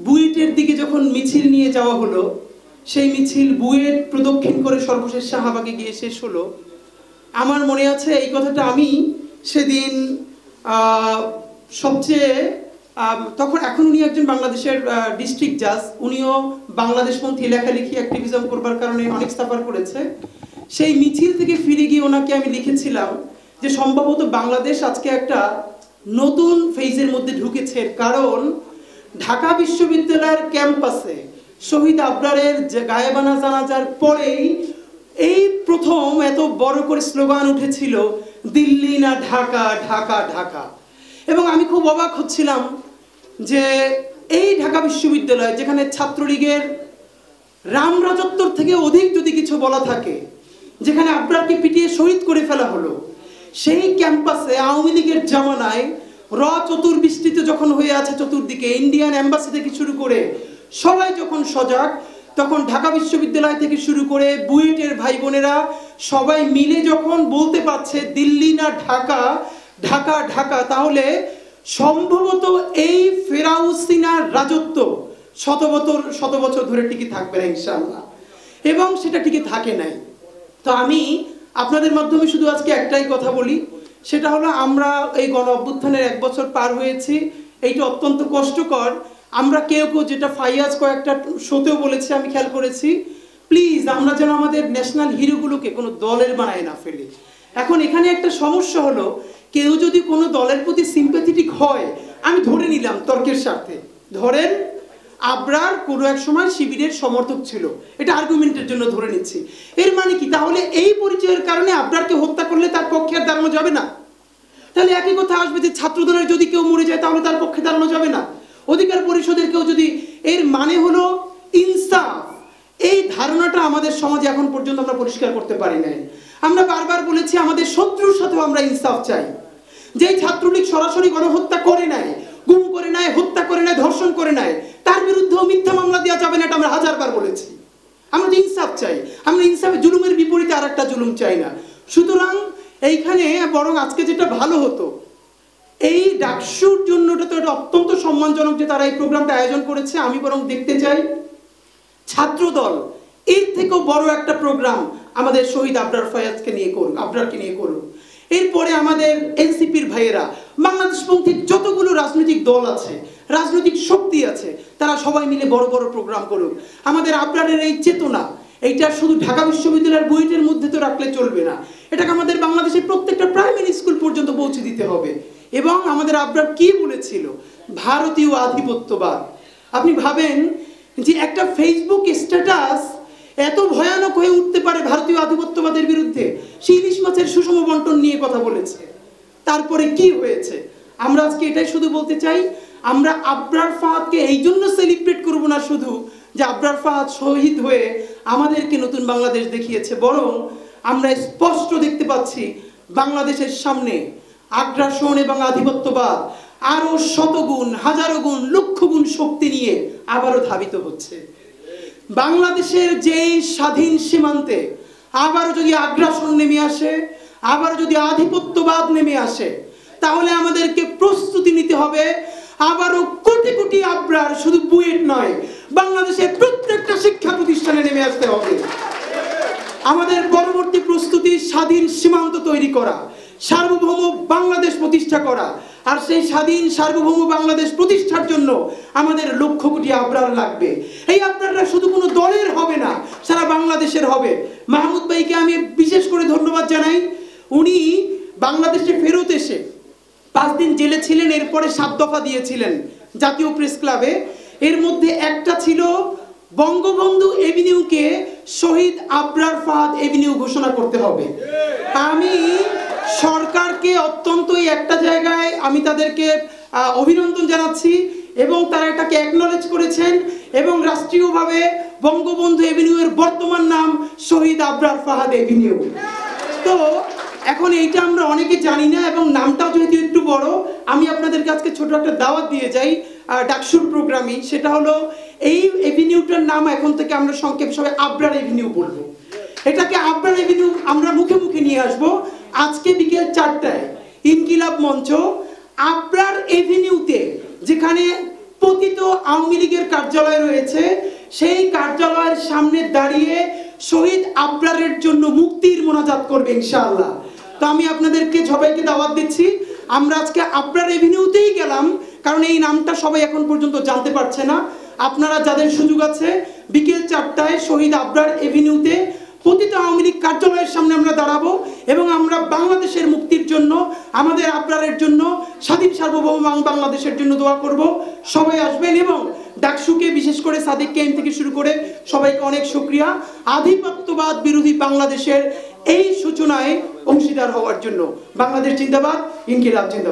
বুয়েটের দিকে যখন মিছিল নিয়ে যাওয়া হলো, সেই মিছিল বুয়েট প্রদক্ষিণ করে সর্বশেষ শাহবাগে গিয়ে শেষ হলো। আমার মনে আছে এই কথাটা আমি সেদিন সবচেয়ে তখন এখন উনি একজন বাংলাদেশের ডিস্ট্রিক্ট জাজ, উনিও বাংলাদেশপন্থী লেখালেখি অ্যাক্টিভিজম করবার কারণে অনেক সাফার করেছে। সেই মিছিল থেকে ফিরে গিয়ে ওনাকে আমি লিখেছিলাম যে সম্ভবত বাংলাদেশ আজকে একটা নতুন ফেজের মধ্যে ঢুকেছে, কারণ ঢাকা বিশ্ববিদ্যালয়ের ক্যাম্পাসে শহীদ আবরারের গায়েবানা জানাজার পরেই এই প্রথম এত বড় করে স্লোগান উঠেছিল, দিল্লি না ঢাকা, ঢাকা ঢাকা। এবং আমি খুব অবাক হচ্ছিলাম যে এই ঢাকা বিশ্ববিদ্যালয়, যেখানে ছাত্রলীগের রামরাজত্বর থেকে অধিক যদি কিছু বলা থাকে, যেখানে আবরারকে পিটিয়ে শহীদ করে ফেলা হলো, সেই ক্যাম্পাসে আওয়ামী লীগের জামানায় চতুর্বৃষ্টিতে যখন হয়ে আছে চতুর্দিকে, ইন্ডিয়ান এম্বাসি থেকে শুরু করে সবাই যখন সজাগ, তখন ঢাকা বিশ্ববিদ্যালয় থেকে শুরু করে বুয়েটের ভাই বোনেরা সবাই মিলে যখন বলতে পারছে দিল্লি না ঢাকা, ঢাকা ঢাকা, তাহলে সম্ভবত এই ফেরাউসিনার রাজত্ব শত বছর ধরে টিকে থাকবে না ইনশাআল্লাহ, এবং সেটা টিকে থাকে নাই। তো আমি আপনাদের মাধ্যমে শুধু আজকে একটাই কথা বলি, সেটা হলো আমরা এই গণ অভ্যুত্থানের 1 বছর পার হয়েছি, এইটা অত্যন্ত কষ্টকর। আমরা কেউ যেটা ফাইয়াজ কয়েকটা শোতেও বলেছে, আমি খেয়াল করেছি, প্লিজ আমরা যেন আমাদের ন্যাশনাল হিরোগুলোকে কোনো দলের বানায় না ফেলি। এখন এখানে একটা সমস্যা হলো, কেউ যদি কোনো দলের প্রতি সিম্প্যাথেটিক হয়, আমি ধরে নিলাম তর্কের স্বার্থে, ধরেন আবরার কোনো এক সময় শিবিরের সমর্থক ছিল, এটা আর্গুমেন্টের জন্য ধরে নিচ্ছি, এর মানে কি তাহলে এই পরিচয়ের কারণে আবরারকে হত্যা করলে তার পক্ষে আর দাঁড়ানো যাবে না? তাহলে একই কথা আসবে যে ছাত্রদলের যদি কেউ মরে যায় তাহলে তার পক্ষে দাঁড়ানো যাবে না, অধিকার পরিষদের কেউ যদি, এর মানে হলো ইনসাফ। এই ধারণাটা আমাদের সমাজে এখন পর্যন্ত আমরা পরিষ্কার করতে পারি নাই। আমরা বারবার বলেছি আমাদের শত্রুর সাথেও আমরা ইনসাফ চাই। যেই ছাত্রলীগ সরাসরি গণহত্যা করে নাই, গুম করে নাই, হত্যা করে নাই, ধর্ষণ করে নাই, তার বিরুদ্ধেও মিথ্যা মামলা দেওয়া যাবে না, এটা আমরা হাজারবার বলেছি। আমরা ইনসাফ চাই, আমরা ইনসাফে জুলুমের বিপরীতে আর একটা জুলুম চাই না। সুতরাং এইখানে বরং আজকে যেটা ভালো হতো, এই ডাকসুর জন্য তো এটা অত্যন্ত সম্মানজনক যে তারা এই প্রোগ্রামটা আয়োজন করেছে। আমি বরং দেখতে চাই ছাত্রদল এর থেকেও বড় একটা প্রোগ্রাম আমাদের শহীদ আবরার ফয়াজকে নিয়ে করুক, আবরারকে নিয়ে করুক। এরপরে আমাদের এনসিপির ভাইয়েরা, বাংলাদেশপন্থী যতগুলো রাজনৈতিক দল আছে, রাজনৈতিক শক্তি আছে, তারা সবাই মিলে বড় বড় প্রোগ্রাম করুক। আমাদের আবরারের এই চেতনা, এইটা শুধু ঢাকা বিশ্ববিদ্যালয়ের বুয়েটের মধ্যে তো রাখলে চলবে না, এটাকে আমাদের বাংলাদেশের প্রত্যেকটা প্রাইমারি স্কুল পর্যন্ত পৌঁছে দিতে হবে। এবং আমাদের আবরার কি বলেছিল, ভারতীয় আধিপত্যবাদ। আপনি ভাবেন যে একটা ফেসবুক স্ট্যাটাস এত ভয়ানক হয়ে উঠতে পারে ভারতীয় আধিপত্যবাদের বিরুদ্ধে। সে ইলিশ মাছের সুষম বন্টন নিয়ে কথা বলেছে, তারপরে কি হয়েছে। আমরা আজকে এটাই শুধু বলতে চাই, আমরা আবরার ফাহাদকে এই জন্য সেলিব্রেট করব না শুধু যে আবরার ফাহাদ শহীদ হয়ে আমাদেরকে নতুন বাংলাদেশ দেখিয়েছে, বরং আমরা স্পষ্ট দেখতে পাচ্ছি বাংলাদেশের সামনে আগ্রাসন এবং আধিপত্যবাদ আরো শতগুণ, হাজারো গুণ, লক্ষ গুণ শক্তি নিয়ে আবারও ধাবিত হচ্ছে। বাংলাদেশের যেই স্বাধীন সীমান্তে আবারও যদি আগ্রাসন নেমে আসে, আবারও যদি আধিপত্যবাদ নেমে আসে, তাহলে আমাদেরকে প্রস্তুতি নিতে হবে আবারও কোটি কোটি আবরার শুধু বুয়েট নয়, বাংলাদেশের প্রত্যেকটা শিক্ষা প্রতিষ্ঠানে নেমে আসতে হবে। আমাদের পরবর্তী প্রস্তুতি স্বাধীন সীমান্ত তৈরি করা, সার্বভৌম বাংলাদেশ প্রতিষ্ঠা করা। আর সেই স্বাধীন সার্বভৌম বাংলাদেশ প্রতিষ্ঠার জন্য আমাদের লক্ষ কোটি আবরার লাগবে। এই আবরাররা শুধু কোনো দলের হবে না, সারা বাংলাদেশের হবে। মাহমুদ ভাইকে আমি বিশেষ করে ধন্যবাদ জানাই, উনি বাংলাদেশে ফেরত এসে 5 দিন জেলে ছিলেন, এরপরে 7 দফা দিয়েছিলেন জাতীয় প্রেস ক্লাবে। এর মধ্যে একটা ছিল বঙ্গবন্ধু এভিনিউকে শহীদ আবরার ফাহাদ এভিনিউ ঘোষণা করতে হবে। আমি সরকারকে অত্যন্ত একটা জায়গায় আমি তাদেরকে অভিনন্দন জানাচ্ছি, এবং তারা এটাকে অ্যাকনলেজ করেছেন, এবং রাষ্ট্রীয়ভাবে বঙ্গবন্ধু এভিনিউয়ের বর্তমান নাম শহীদ আবরার ফাহাদ এভিনিউ। তো এখন এইটা আমরা অনেকে জানি না, এবং নামটাও যেহেতু একটু বড়, আমি আপনাদের কাছে ছোট একটা দাওয়াত দিয়ে যাই ডাকসুর প্রোগ্রামে। সেটা হলো এই এভিনিউটার নাম এখন থেকে আমরা সংক্ষেপ সবাই আবরার এভিনিউ বলবো। এটাকে আবরার এভিনিউ আমরা মুখে মুখে নিয়ে আসবো। আজকে বিকেল 4টায় ইনকিলাব মঞ্চ আবরার এভিনিউতে, যেখানে পতিত আওয়ামী লীগের কার্যালয় রয়েছে, সেই কার্যালয়ের সামনে দাঁড়িয়ে শহীদ আবরারের জন্য মুক্তির মোনাজাত করবে ইনশাআল্লাহ। তো আমি আপনাদেরকে সবাইকে দাওয়াত দিচ্ছি, আমরা আজকে আবরার এভিনিউতেই গেলাম, কারণ এই নামটা সবাই এখন পর্যন্ত জানতে পারছে না। আপনারা যাদের সুযোগ আছে বিকেল 4টায় শহীদ আবরার এভিনিউতে পতিত আওয়ামী লীগ কার্যালয়ের সামনে আমরা দাঁড়াবো এবং আমরা বাংলাদেশের মুক্তির জন্য, আমাদের আবরারের জন্য, স্বাধীন সার্বভৌম বাংলাদেশের জন্য দোয়া করব। সবাই আসবেন এবং ডাকসুকে, বিশেষ করে সাদিক কেম থেকে শুরু করে সবাইকে অনেক শুকরিয়া আধিপত্যবাদ বিরোধী বাংলাদেশের এই সূচনায় অংশীদার হওয়ার জন্য। বাংলাদেশ জিন্দাবাদ, ইনকিলাব জিন্দাবাদ।